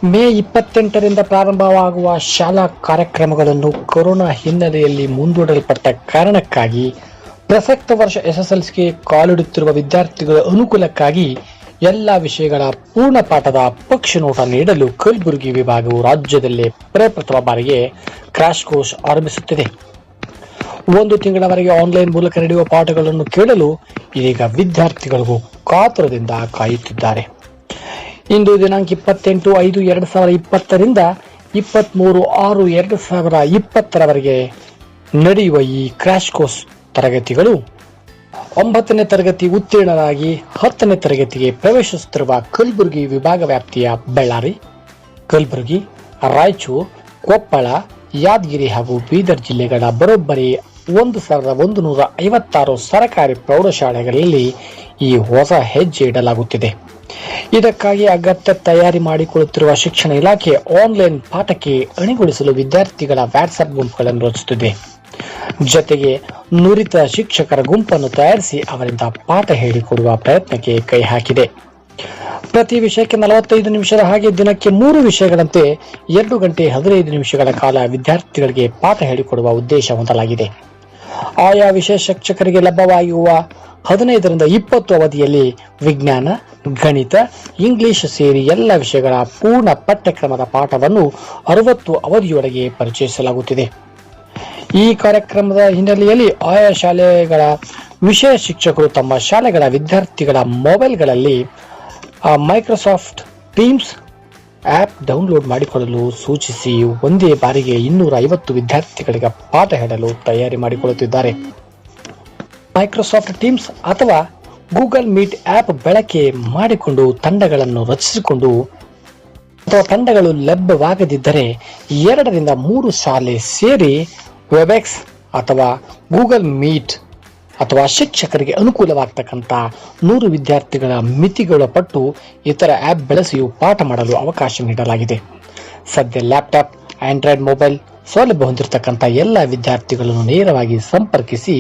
ಮೇ 28ರಿಂದ ಪ್ರಾರಂಭವಾಗುವ ಶಾಲಾ ಕಾರ್ಯಕ್ರಮಗಳನ್ನು ಕೊರೋನಾ ಹಿನ್ನೆಲೆಯಲ್ಲಿ ಮುಂದೂಡಲ್ಪಟ್ಟ ಕಾರಣಕ್ಕಾಗಿ ಪ್ರಸಕ್ತ ವರ್ಷ ಎಸ್ಎಸ್ಎಲ್ಸಿಗೆ ಕಾಲಿಡುತ್ತಿರುವ ವಿದ್ಯಾರ್ಥಿಗಳ ಅನುಕೂಲಕ್ಕಾಗಿ ಎಲ್ಲ ವಿಷಯಗಳ ಪೂರ್ಣ ಪಾಠದ ಪಕ್ಷಿ ನೋಟ ನೀಡಲು ಕಲಬುರಗಿ ವಿಭಾಗವು ರಾಜ್ಯದಲ್ಲೇ ಪ್ರಪ್ರಥಮ ಬಾರಿಗೆ ಕ್ರಾಶ್ ಕೋರ್ಸ್ ಆರಂಭಿಸುತ್ತಿದೆ. 1 ತಿಂಗಳವರೆಗೆ ಆನ್ಲೈನ್ ಮೂಲಕ ನಡೆಯುವ ಪಾಠಗಳನ್ನು ಕೇಳಲು ಇದೀಗ ವಿದ್ಯಾರ್ಥಿಗಳಿಗೂ ಕಾತುರದಿಂದ ಕಾಯುತ್ತಿದ್ದಾರೆ. ಇಂದು ದಿನಾಂಕ 28/5/2020ರಿಂದ 23/6/2020ರವರೆಗೆ ನಡೆಯುವ ಈ ಕ್ರಾಶ್ ಕೋರ್ಸ್ ತರಗತಿಗಳು 9ನೇ ತರಗತಿ ಉತ್ತೀರ್ಣರಾಗಿ 10ನೇ ತರಗತಿಗೆ ಪ್ರವೇಶಿಸುತ್ತಿರುವ ಕಲಬುರಗಿ ವಿಭಾಗ ವ್ಯಾಪ್ತಿಯ ಬಳ್ಳಾರಿ, ಕಲಬುರಗಿ, ರಾಯಚೂರು, ಕೊಪ್ಪಳ, ಯಾದಗಿರಿ ಹಾಗೂ ಬೀದರ್ ಜಿಲ್ಲೆಗಳ ಬರೋಬ್ಬರಿ 1156 ಸರ್ಕಾರಿ ಪ್ರೌಢಶಾಲೆಗಳಲ್ಲಿ ಈ ಹೊಸ ಹೆಜ್ಜೆ ಇಡಲಾಗುತ್ತಿದೆ. ಇದಕ್ಕಾಗಿ ಅಗತ್ಯ ತಯಾರಿ ಮಾಡಿಕೊಳ್ಳುತ್ತಿರುವ ಶಿಕ್ಷಣ ಇಲಾಖೆ ಆನ್ಲೈನ್ ಪಾಠಕ್ಕೆ ಅಣಿಗೊಳಿಸಲು ವಿದ್ಯಾರ್ಥಿಗಳ ವಾಟ್ಸ್ಆಪ್ ಗುಂಪುಗಳನ್ನು ರಚಿಸುತ್ತಿದೆ. ಜೊತೆಗೆ ನುರಿತ ಶಿಕ್ಷಕರ ಗುಂಪನ್ನು ತಯಾರಿಸಿ ಅವರಿಂದ ಪಾಠ ಹೇಳಿಕೊಡುವ ಪ್ರಯತ್ನಕ್ಕೆ ಕೈ ಹಾಕಿದೆ. ಪ್ರತಿ ವಿಷಯಕ್ಕೆ 45 ನಿಮಿಷದ ಹಾಗೆ ದಿನಕ್ಕೆ 3 ವಿಷಯಗಳಂತೆ 2 ಗಂಟೆ 15 ನಿಮಿಷಗಳ ಕಾಲ ವಿದ್ಯಾರ್ಥಿಗಳಿಗೆ ಪಾಠ ಹೇಳಿಕೊಡುವ ಉದ್ದೇಶ ಹೊಂದಲಾಗಿದೆ. ಆಯಾ ವಿಷಯ ಶಿಕ್ಷಕರಿಗೆ ಲಭ್ಯವಾಗಿರುವ 15ರಿಂದ 20 ಅವಧಿಯಲ್ಲಿ ವಿಜ್ಞಾನ, ಗಣಿತ, ಇಂಗ್ಲಿಷ್ ಸೇರಿ ಎಲ್ಲ ವಿಷಯಗಳ ಪೂರ್ಣ ಪಠ್ಯಕ್ರಮದ ಪಾಠವನ್ನು 60 ಅವಧಿಯೊಳಗೆ ಪರಿಚಯಿಸಲಾಗುತ್ತಿದೆ. ಈ ಕಾರ್ಯಕ್ರಮದ ಹಿನ್ನೆಲೆಯಲ್ಲಿ ಆಯಾ ಶಾಲೆಗಳ ವಿಷಯ ಶಿಕ್ಷಕರು ತಮ್ಮ ಶಾಲೆಗಳ ವಿದ್ಯಾರ್ಥಿಗಳ ಮೊಬೈಲ್ಗಳಲ್ಲಿ ಮೈಕ್ರೋಸಾಫ್ಟ್ ಟೀಮ್ಸ್ ಆಪ್ ಡೌನ್ಲೋಡ್ ಮಾಡಿಕೊಳ್ಳಲು ಸೂಚಿಸಿ ಒಂದೇ ಬಾರಿಗೆ 250 ವಿದ್ಯಾರ್ಥಿಗಳಿಗೆ ಪಾಠ ಹೇಳಲು ತಯಾರಿ ಮಾಡಿಕೊಳ್ಳುತ್ತಿದ್ದಾರೆ. ಮೈಕ್ರೋಸಾಫ್ಟ್ ಟೀಮ್ಸ್ ಅಥವಾ ಗೂಗಲ್ ಮೀಟ್ ಆಪ್ ಬಳಕೆ ಮಾಡಿಕೊಂಡು ತಂಡಗಳನ್ನು ರಚಿಸಿಕೊಂಡು ಅಥವಾ ತಂಡಗಳು ಲಭ್ಯವಾಗದಿದ್ದರೆ 2ರಿಂದ 3 ಶಾಲೆ ಸೇರಿ ವೆಬೆಕ್ಸ್ ಅಥವಾ ಗೂಗಲ್ ಮೀಟ್ ಅಥವಾ ಶಿಕ್ಷಕರಿಗೆ ಅನುಕೂಲವಾಗತಕ್ಕಂಥ 100 ವಿದ್ಯಾರ್ಥಿಗಳ ಮಿತಿಗಳ ಪಟ್ಟು ಇತರ ಆಪ್ ಬಳಸಿಯೂ ಪಾಠ ಮಾಡಲು ಅವಕಾಶ ನೀಡಲಾಗಿದೆ. ಸದ್ಯ ಲ್ಯಾಪ್ಟಾಪ್, ಆಂಡ್ರಾಯ್ಡ್ ಮೊಬೈಲ್ ಸೌಲಭ್ಯ ಹೊಂದಿರತಕ್ಕಂಥ ಎಲ್ಲ ವಿದ್ಯಾರ್ಥಿಗಳನ್ನು ನೇರವಾಗಿ ಸಂಪರ್ಕಿಸಿ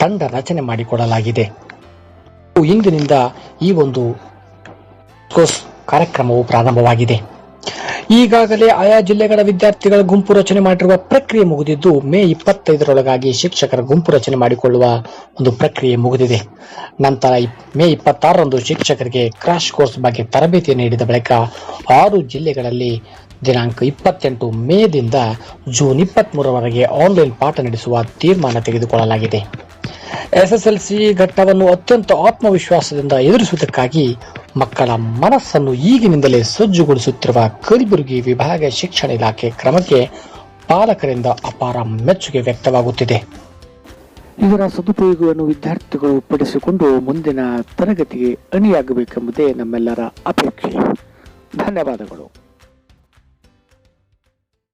ತಂಡ ರಚನೆ ಮಾಡಿಕೊಡಲಾಗಿದೆ. ಇಂದಿನಿಂದ ಈ ಒಂದು ಕೋರ್ಸ್ ಕಾರ್ಯಕ್ರಮವು ಪ್ರಾರಂಭವಾಗಿದೆ. ಈಗಾಗಲೇ ಆಯಾ ಜಿಲ್ಲೆಗಳ ವಿದ್ಯಾರ್ಥಿಗಳ ಗುಂಪು ರಚನೆ ಮಾಡಿರುವ ಪ್ರಕ್ರಿಯೆ ಮುಗಿದಿದ್ದು, ಮೇ 25ರೊಳಗಾಗಿ ಶಿಕ್ಷಕರ ಗುಂಪು ರಚನೆ ಮಾಡಿಕೊಳ್ಳುವ ಒಂದು ಪ್ರಕ್ರಿಯೆ ಮುಗಿದಿದೆ. ನಂತರ ಮೇ 26ರಂದು ಶಿಕ್ಷಕರಿಗೆ ಕ್ರಾಶ್ ಕೋರ್ಸ್ ಬಗ್ಗೆ ತರಬೇತಿ ನೀಡಿದ ಬಳಿಕ 6 ಜಿಲ್ಲೆಗಳಲ್ಲಿ ದಿನಾಂಕ 28 ಮೇದಿಂದ ಜೂನ್ 23ರವರೆಗೆ ಆನ್ಲೈನ್ ಪಾಠ ನಡೆಸುವ ತೀರ್ಮಾನ ತೆಗೆದುಕೊಳ್ಳಲಾಗಿದೆ. ಎಸ್ಎಸ್ಎಲ್ಸಿ ಘಟ್ಟವನ್ನು ಅತ್ಯಂತ ಆತ್ಮವಿಶ್ವಾಸದಿಂದ ಎದುರಿಸುವುದಕ್ಕಾಗಿ ಮಕ್ಕಳ ಮನಸ್ಸನ್ನು ಈಗಿನಿಂದಲೇ ಸಜ್ಜುಗೊಳಿಸುತ್ತಿರುವ ಕಲಬುರಗಿ ವಿಭಾಗ ಶಿಕ್ಷಣ ಇಲಾಖೆ ಕ್ರಮಕ್ಕೆ ಪಾಲಕರಿಂದ ಅಪಾರ ಮೆಚ್ಚುಗೆ ವ್ಯಕ್ತವಾಗುತ್ತಿದೆ. ಇದರ ಸದುಪಯೋಗವನ್ನು ವಿದ್ಯಾರ್ಥಿಗಳು ಪಡಿಸಿಕೊಂಡು ಮುಂದಿನ ತರಗತಿಗೆ ಅಣಿಯಾಗಬೇಕೆಂಬುದೇ ನಮ್ಮೆಲ್ಲರ ಅಪೇಕ್ಷೆ. ಧನ್ಯವಾದಗಳು.